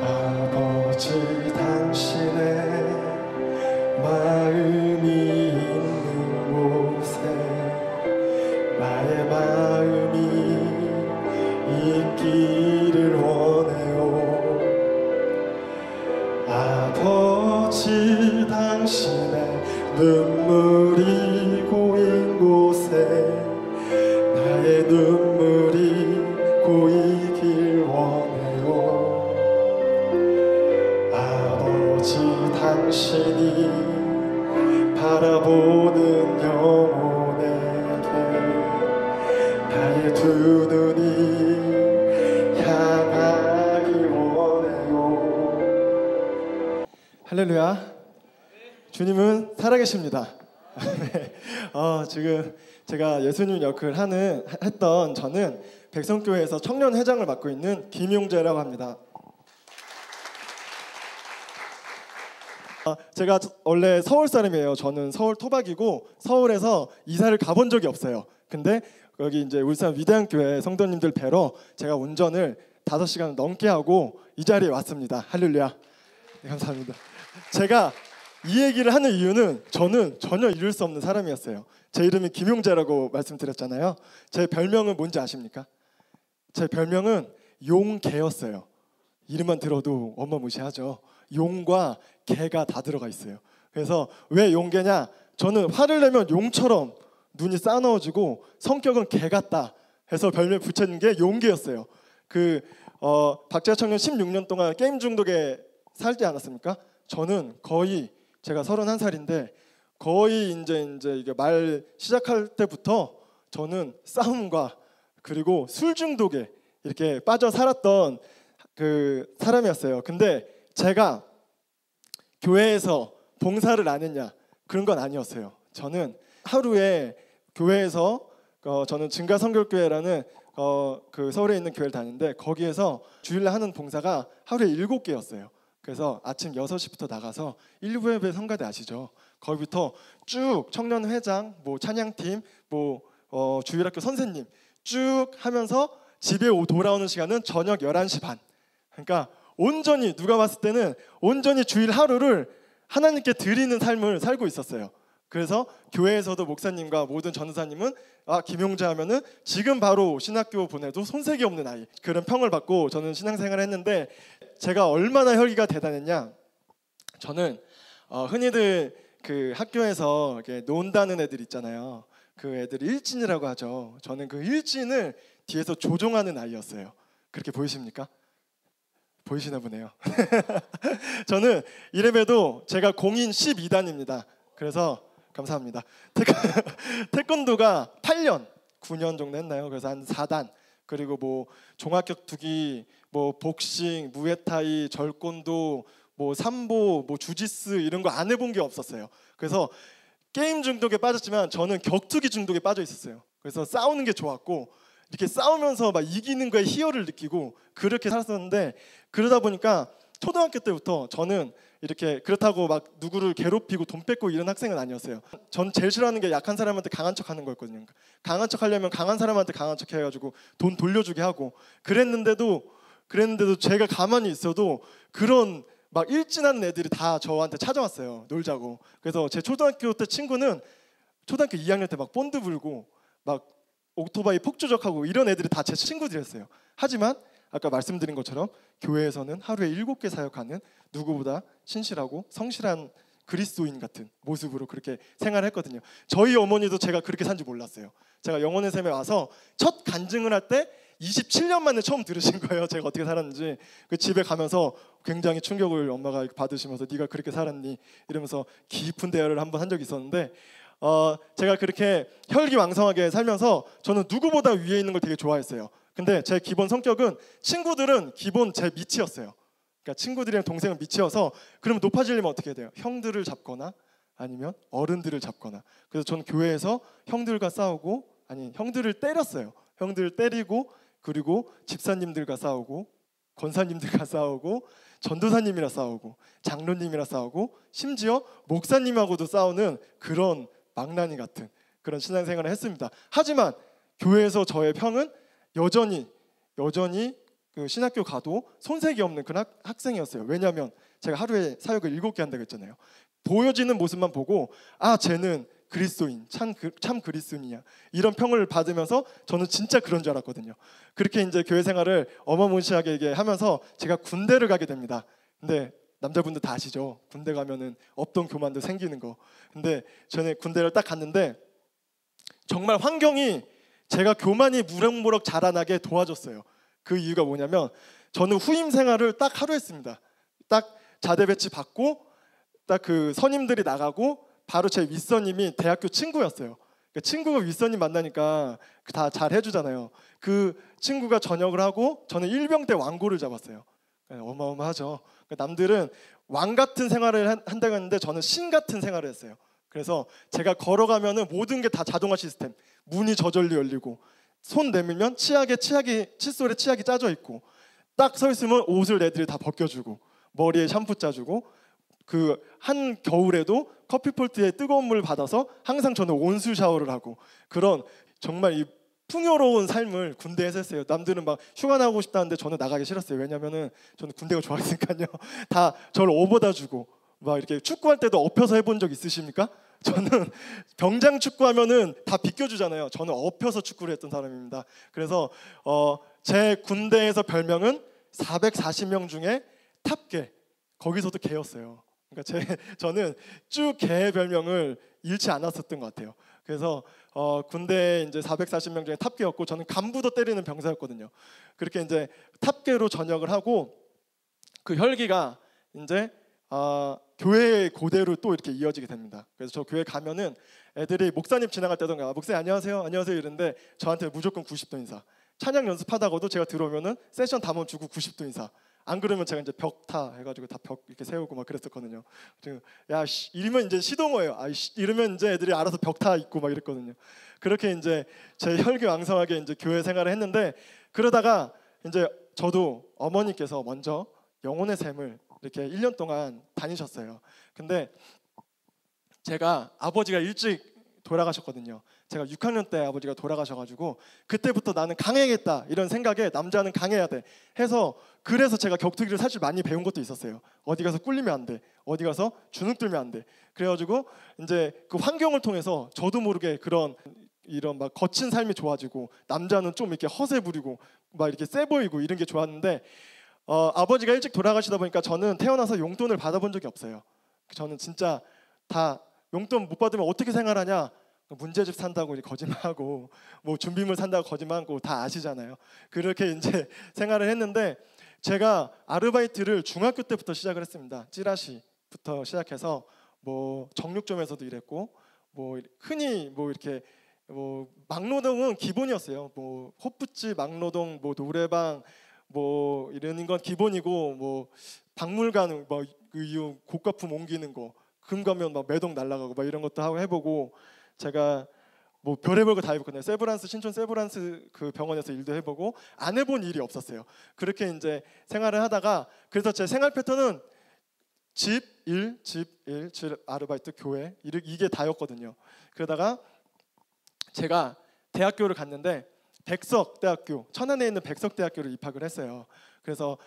아버지 당신의 마음이 있는 곳에 나의 마음이 있기를 원해요. 아버지 당신의 눈물이 고인 곳에 나의 눈물이 고이길 원해요. 아버지 당신이 바라보는 영혼에게 나의 두 눈이 향하기 원해요. 할렐루야. 주님은 살아계십니다. 지금 제가 예수님 역할을 했던 저는 백성교회에서 청년회장을 맡고 있는 김용재라고 합니다. 제가 원래 서울 사람이에요. 저는 서울 토박이고 서울에서 이사를 가본 적이 없어요. 근데 여기 이제 울산 위대한교회 성도님들 뵈러 제가 운전을 5시간 넘게 하고 이 자리에 왔습니다. 할렐루야. 네, 감사합니다. 제가 이 얘기를 하는 이유는 저는 전혀 이룰 수 없는 사람이었어요. 제 이름이 김용재라고 말씀드렸잖아요. 제 별명은 뭔지 아십니까? 제 별명은 용개였어요. 이름만 들어도 어마무시하죠. 용과 개가 다 들어가 있어요. 그래서 왜 용개냐? 저는 화를 내면 용처럼 눈이 싸나워지고 성격은 개 같다 해서 별명 붙여진 게 용개였어요. 박재하 청년 16년 동안 게임 중독에 살지 않았습니까? 저는 거의 제가 31살인데 거의 이제 이게 말 시작할 때부터 저는 싸움과 그리고 술 중독에 이렇게 빠져 살았던 그 사람이었어요. 근데 제가 교회에서 봉사를 안 했냐? 그런 건 아니었어요. 저는 하루에 교회에서 저는 증가선결교회라는 그 서울에 있는 교회를 다니는데 거기에서 주일날 하는 봉사가 하루에 7개였어요. 그래서 아침 6시부터 나가서 1부 예배 성가대 아시죠? 거기부터 쭉 청년회장, 찬양팀, 주일학교 선생님 쭉 하면서 집에 돌아오는 시간은 저녁 11시 반. 그러니까 온전히 누가 봤을 때는 온전히 주일 하루를 하나님께 드리는 삶을 살고 있었어요. 그래서 교회에서도 목사님과 모든 전도사님은 김용재 하면은 지금 바로 신학교 보내도 손색이 없는 아이, 그런 평을 받고 저는 신앙생활을 했는데 제가 얼마나 혈기가 대단했냐? 저는 흔히들 그 학교에서 이렇게 논다는 애들 있잖아요. 그 애들 일진이라고 하죠. 저는 그 일진을 뒤에서 조종하는 아이였어요. 그렇게 보이십니까? 보이시나 보네요. 저는 이래봬도 제가 공인 12단입니다. 그래서 감사합니다. 태권도가 8년, 9년 정도 했나요? 그래서 한 4단, 그리고 종합격투기, 복싱, 무에타이, 절권도, 삼보, 주짓수 이런 거 안 해본 게 없었어요. 그래서 게임 중독에 빠졌지만 저는 격투기 중독에 빠져 있었어요. 그래서 싸우는 게 좋았고 이렇게 싸우면서 막 이기는 거에 희열을 느끼고 그렇게 살았었는데, 그러다 보니까 초등학교 때부터 저는 이렇게 그렇다고 막 누구를 괴롭히고 돈 뺏고 이런 학생은 아니었어요. 전 제일 싫어하는 게 약한 사람한테 강한 척하는 거였거든요. 강한 척 하려면 강한 사람한테 강한 척 해가지고 돈 돌려주게 하고 그랬는데도 제가 가만히 있어도 그런 막 일진하는 애들이 다 저한테 찾아왔어요. 놀자고. 그래서 제 초등학교 때 친구는 초등학교 2학년 때 막 본드 불고 막 오토바이 폭주적하고 이런 애들이 다 제 친구들이었어요. 하지만 아까 말씀드린 것처럼 교회에서는 하루에 7개 사역하는 누구보다 신실하고 성실한 그리스도인 같은 모습으로 그렇게 생활했거든요. 저희 어머니도 제가 그렇게 산지 몰랐어요. 제가 영혼의 샘에 와서 첫 간증을 할 때 27년 만에 처음 들으신 거예요. 제가 어떻게 살았는지. 그 집에 가면서 굉장히 충격을 엄마가 받으시면서 네가 그렇게 살았니? 이러면서 깊은 대화를 한번 한 적이 있었는데 제가 그렇게 혈기왕성하게 살면서 저는 누구보다 위에 있는 걸 되게 좋아했어요. 근데 제 기본 성격은 친구들은 기본 제 밑이었어요. 그러니까 친구들이랑 동생은 밑이어서 그러면 높아지려면 어떻게 해야 돼요? 형들을 잡거나 아니면 어른들을 잡거나. 그래서 저는 교회에서 형들과 싸우고 형들을 때렸어요. 형들을 때리고 그리고 집사님들과 싸우고 권사님들과 싸우고 전도사님이랑 싸우고 장로님이랑 싸우고 심지어 목사님하고도 싸우는 그런 망나니 같은 그런 신앙생활을 했습니다. 하지만 교회에서 저의 평은 여전히 그 신학교 가도 손색이 없는 그런 학생이었어요. 왜냐하면 제가 하루에 사역을 7개 한다고 했잖아요. 보여지는 모습만 보고 쟤는 그리스도인, 참 그리스도인이야, 이런 평을 받으면서 저는 진짜 그런 줄 알았거든요. 그렇게 이제 교회 생활을 어마무시하게 하면서 제가 군대를 가게 됩니다. 근데 남자분들 다 아시죠? 군대 가면은 없던 교만도 생기는 거. 근데 저는 군대를 딱 갔는데 정말 환경이 제가 교만이 무럭무럭 자라나게 도와줬어요. 그 이유가 뭐냐면 저는 후임 생활을 딱 하루 했습니다. 딱 자대 배치 받고 딱 그 선임들이 나가고 바로 제 윗선임이 대학교 친구였어요. 그러니까 친구가 윗선임 만나니까 다 잘 해주잖아요. 그 친구가 전역을 하고 저는 일병대 왕고를 잡았어요. 어마어마하죠. 남들은 왕 같은 생활을 한다고 했는데 저는 신 같은 생활을 했어요. 그래서 제가 걸어가면은 모든 게 다 자동화 시스템, 문이 저절로 열리고 손 내밀면 칫솔에 치약이 짜져 있고 딱 서 있으면 옷을 애들이 다 벗겨주고 머리에 샴푸 짜주고 그 한 겨울에도 커피 폴트에 뜨거운 물 받아서 항상 저는 온수 샤워를 하고 그런 정말 이 풍요로운 삶을 군대에서 했어요. 남들은 막 휴가 나가고 싶다는데 저는 나가기 싫었어요. 왜냐면은 저는 군대가 좋아했으니까요. 다 저를 업어다 주고 막 이렇게 축구할 때도 엎혀서 해본 적 있으십니까? 저는 병장 축구하면은 다 비껴주잖아요. 저는 엎혀서 축구를 했던 사람입니다. 그래서 제 군대에서 별명은 440명 중에 탑개, 거기서도 개였어요. 그러니까 저는 쭉 개 별명을 잃지 않았었던 것 같아요. 그래서 군대 이제 440명 중에 탑개였고 저는 간부도 때리는 병사였거든요. 그렇게 이제 탑개로 전역을 하고 그 혈기가 이제 교회 고대로 또 이렇게 이어지게 됩니다. 그래서 저 교회 가면은 애들이 목사님 지나갈 때던가 목사님 안녕하세요 이러는데 저한테 무조건 90도 인사. 찬양 연습하다가도 제가 들어오면은 세션 다 멈추고 90도 인사. 안 그러면 제가 이제 벽타 해가지고 다 벽 이렇게 세우고 막 그랬었거든요. 야 이러면 이제 시동어예요. 이러면 이제 애들이 알아서 벽타 있고 막 이랬거든요. 그렇게 이제 제 혈기왕성하게 이제 교회 생활을 했는데 그러다가 이제 저도 어머니께서 먼저 영혼의 샘을 이렇게 1년 동안 다니셨어요. 근데 제가 아버지가 일찍 돌아가셨거든요. 제가 6학년 때 아버지가 돌아가셔가지고 그때부터 나는 강해야겠다 이런 생각에 남자는 강해야 돼 해서 그래서 제가 격투기를 사실 많이 배운 것도 있었어요. 어디 가서 꿀리면 안 돼. 어디 가서 주눅 들면 안 돼. 그래가지고 이제 그 환경을 통해서 저도 모르게 이런 막 거친 삶이 좋아지고 남자는 좀 이렇게 허세 부리고 막 이렇게 세 보이고 이런 게 좋았는데 아버지가 일찍 돌아가시다 보니까 저는 태어나서 용돈을 받아본 적이 없어요. 저는 진짜 다 용돈 못 받으면 어떻게 생활하냐? 문제집 산다고 거짓말하고 뭐 준비물 산다고 거짓말하고 다 아시잖아요. 그렇게 이제 생활을 했는데 제가 아르바이트를 중학교 때부터 시작을 했습니다. 찌라시부터 시작해서 뭐 정육점에서도 일했고 뭐 흔히 뭐 이렇게 뭐 막노동은 기본이었어요. 뭐 호프집, 막노동, 뭐 노래방 뭐 이러는 건 기본이고 뭐 박물관 뭐 고가품 옮기는 거 금 가면 막 매동 날라가고 막 이런 것도 하고 해보고 제가 뭐 별의별 거 다 해봤거든요. 신촌 세브란스 그 병원에서 일도 해보고 안 해본 일이 없었어요. 그렇게 이제 생활을 하다가 그래서 제 생활 패턴은 집 아르바이트 교회 이게 다였거든요. 그러다가 제가 대학교를 갔는데 백석대학교 천안에 있는 백석대학교를 입학을 했어요. 그래서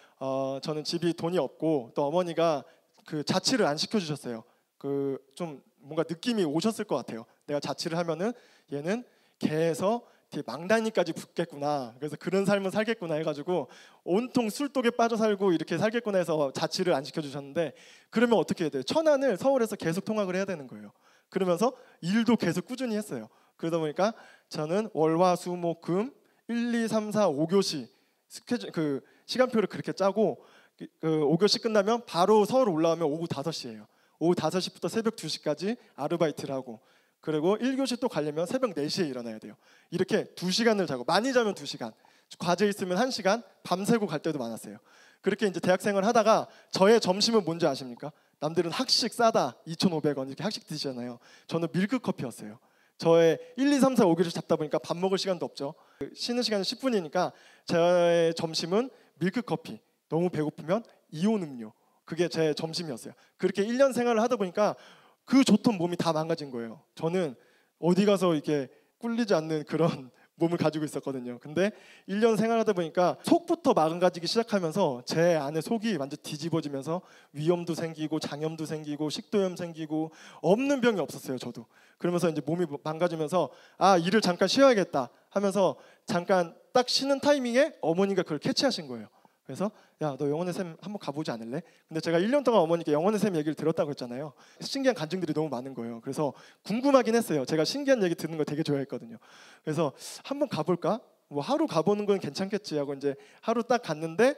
저는 집이 돈이 없고 또 어머니가 그 자취를 안 시켜주셨어요. 그 좀 뭔가 느낌이 오셨을 것 같아요. 내가 자취를 하면은 얘는 개에서 뒤에 망다니까지 붙겠구나. 그래서 그런 삶을 살겠구나 해가지고 온통 술독에 빠져 살고 이렇게 살겠구나 해서 자취를 안 시켜주셨는데 그러면 어떻게 해야 돼요? 천안을 서울에서 계속 통학을 해야 되는 거예요. 그러면서 일도 계속 꾸준히 했어요. 그러다 보니까 저는 월화수목금 1, 2, 3, 4, 5교시 스케줄 그 시간표를 그렇게 짜고 그 5교시 끝나면 바로 서울 올라오면 오후 5시예요. 오후 5시부터 새벽 2시까지 아르바이트를 하고 그리고 1교시 또 가려면 새벽 4시에 일어나야 돼요. 이렇게 2시간을 자고 많이 자면 2시간, 과제 있으면 1시간 밤새고 갈 때도 많았어요. 그렇게 이제 대학생활을 하다가 저의 점심은 뭔지 아십니까? 남들은 학식 싸다 2,500원 이렇게 학식 드시잖아요. 저는 밀크커피였어요. 저의 1, 2, 3, 4, 5교시 잡다 보니까 밥 먹을 시간도 없죠. 쉬는 시간은 10분이니까 저의 점심은 밀크커피, 너무 배고프면 이온 음료, 그게 제 점심이었어요. 그렇게 1년 생활을 하다 보니까 그 좋던 몸이 다 망가진 거예요. 저는 어디 가서 이렇게 꿀리지 않는 그런 몸을 가지고 있었거든요. 근데 1년 생활하다 보니까 속부터 마감가지기 시작하면서 제 안에 속이 완전 뒤집어지면서 위염도 생기고 장염도 생기고 식도염 생기고 없는 병이 없었어요. 저도. 그러면서 이제 몸이 망가지면서 아, 일을 잠깐 쉬어야겠다 하면서 잠깐 딱 쉬는 타이밍에 어머니가 그걸 캐치하신 거예요. 그래서 야, 너 영혼의 샘 한번 가보지 않을래? 근데 제가 1년 동안 어머니께 영혼의 샘 얘기를 들었다고 했잖아요. 신기한 간증들이 너무 많은 거예요. 그래서 궁금하긴 했어요. 제가 신기한 얘기 듣는 거 되게 좋아했거든요. 그래서 한번 가볼까? 뭐 하루 가보는 건 괜찮겠지 하고 이제 하루 딱 갔는데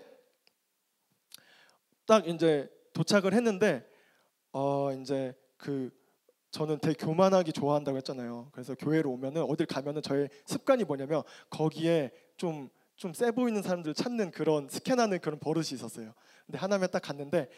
딱 이제 도착을 했는데 이제 저는 되게 교만하기 좋아한다고 했잖아요. 그래서 교회로 오면은 어딜 가면은 저의 습관이 뭐냐면 거기에 좀 세 보이는 사람들 찾는 그런 스캔하는 그런 버릇이 있었어요. 근데 하나면 딱 갔는데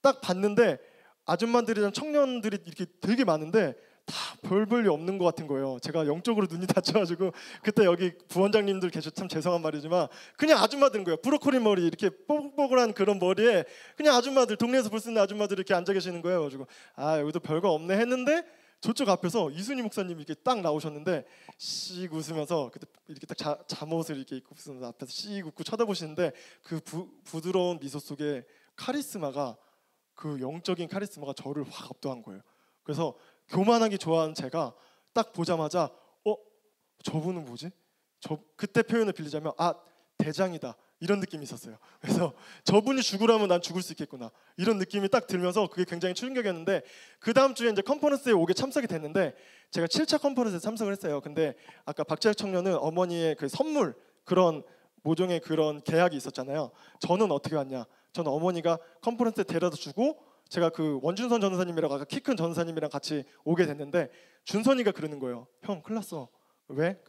딱 봤는데 아줌마들이랑 청년들이 이렇게 되게 많은데 다 별 볼일 없는 것 같은 거예요. 제가 영적으로 눈이 닫혀가지고 그때 여기 부원장님들 계셔 참 죄송한 말이지만 그냥 아줌마들인 거예요. 브로콜리 머리 이렇게 뽀글뽀글한 그런 머리에 그냥 아줌마들 동네에서 볼 수 있는 아줌마들이 이렇게 앉아 계시는 거예요. 가지고 아, 여기도 별거 없네 했는데 저쪽 앞에서 이순희 목사님이 이렇게 딱 나오셨는데 씩 웃으면서 그때 이렇게 딱 잠옷을 이렇게 입고 앞에서 씩 웃고 쳐다보시는데 그 부드러운 미소 속에 카리스마가 그 영적인 카리스마가 저를 확 압도한 거예요. 그래서 교만하기 좋아하는 제가 딱 보자마자 저분은 뭐지? 그때 표현을 빌리자면 대장이다 이런 느낌이 있었어요. 그래서 저분이 죽으라면 난 죽을 수 있겠구나 이런 느낌이 딱 들면서 그게 굉장히 충격이었는데 그 다음 주에 이제 컨퍼런스에 오게 참석이 됐는데 제가 7차 컨퍼런스에 참석을 했어요. 근데 아까 박재혁 청년은 어머니의 그 선물 그런 모종의 그런 계약이 있었잖아요. 저는 어떻게 왔냐? 저는 어머니가 컨퍼런스에 데려다 주고 제가 그 원준선 전사님이라고 아까 키 큰 전사님이랑 같이 오게 됐는데 준선이가 그러는 거예요. 형 큰일 났어. 왜?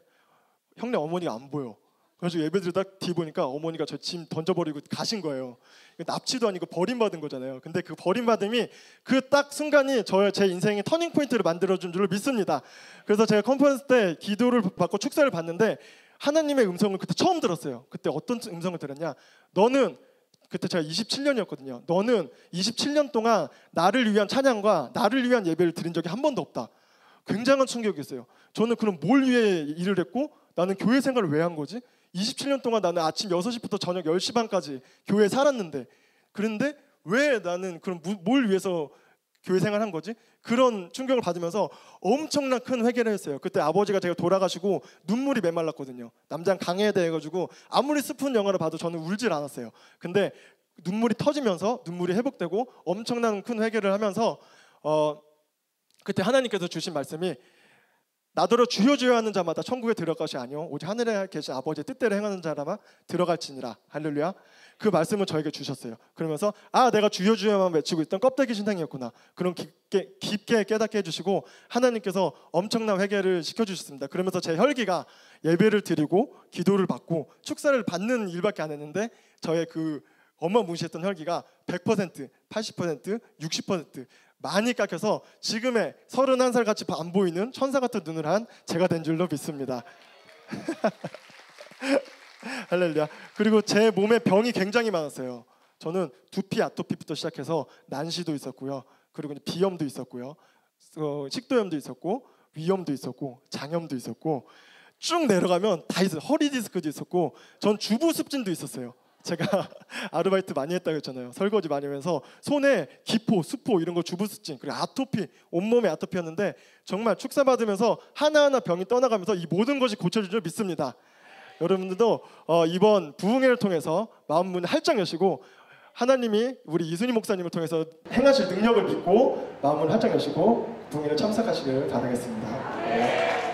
형네 어머니가 안 보여. 그래서 예배드리고 딱 뒤 보니까 어머니가 저 짐 던져버리고 가신 거예요. 납치도 아니고 버림받은 거잖아요. 근데 그 버림받음이 그 딱 순간이 제 인생의 터닝 포인트를 만들어준 줄로 믿습니다. 그래서 제가 컨퍼런스 때 기도를 받고 축사를 받는데 하나님의 음성을 그때 처음 들었어요. 그때 어떤 음성을 들었냐? 너는 그때 제가 27년이었거든요. 너는 27년 동안 나를 위한 찬양과 나를 위한 예배를 드린 적이 한 번도 없다. 굉장한 충격이었어요. 저는 그럼 뭘 위해 일을 했고 나는 교회 생활을 왜 한 거지? 27년 동안 나는 아침 6시부터 저녁 10시 반까지 교회에 살았는데 그런데 왜 나는 그럼 뭘 위해서 교회 생활한 거지? 그런 충격을 받으면서 엄청난 큰 회개를 했어요. 그때 아버지가 제가 돌아가시고 눈물이 메말랐거든요. 남자는 강해야 돼가지고 아무리 슬픈 영화를 봐도 저는 울질 않았어요. 근데 눈물이 터지면서 눈물이 회복되고 엄청난 큰 회개를 하면서 그때 하나님께서 주신 말씀이 나더러 주여 주여 하는 자마다 천국에 들어갈 것이 아니오 오직 하늘에 계신 아버지의 뜻대로 행하는 자라만 들어갈지니라. 할렐루야. 그 말씀을 저에게 주셨어요. 그러면서 내가 주여 주여만 외치고 있던 껍데기 신앙이었구나. 그런 깊게 깨닫게 해주시고 하나님께서 엄청난 회개를 시켜주셨습니다. 그러면서 제 혈기가 예배를 드리고 기도를 받고 축사를 받는 일밖에 안 했는데 저의 그 어마무시했던 혈기가 100%, 80%, 60% 많이 깎여서 지금의 31살 같이 안 보이는 천사 같은 눈을 한 제가 된 줄로 믿습니다. 할렐루야. 그리고 제 몸에 병이 굉장히 많았어요. 저는 두피, 아토피부터 시작해서 난시도 있었고요. 그리고 비염도 있었고요. 식도염도 있었고 위염도 있었고 장염도 있었고 쭉 내려가면 다 있어요. 허리 디스크도 있었고 전 주부습진도 있었어요. 제가 아르바이트 많이 했다고 했잖아요. 설거지 많이 하면서 손에 기포, 수포 이런 거 주부습진 그리고 아토피, 온몸에 아토피였는데 정말 축사 받으면서 하나하나 병이 떠나가면서 이 모든 것이 고쳐질 줄 믿습니다. 여러분들도 이번 부흥회를 통해서 마음 문을 활짝 여시고 하나님이 우리 이순희 목사님을 통해서 행하실 능력을 믿고 마음 문을 활짝 여시고 부흥회를 참석하시길 바라겠습니다.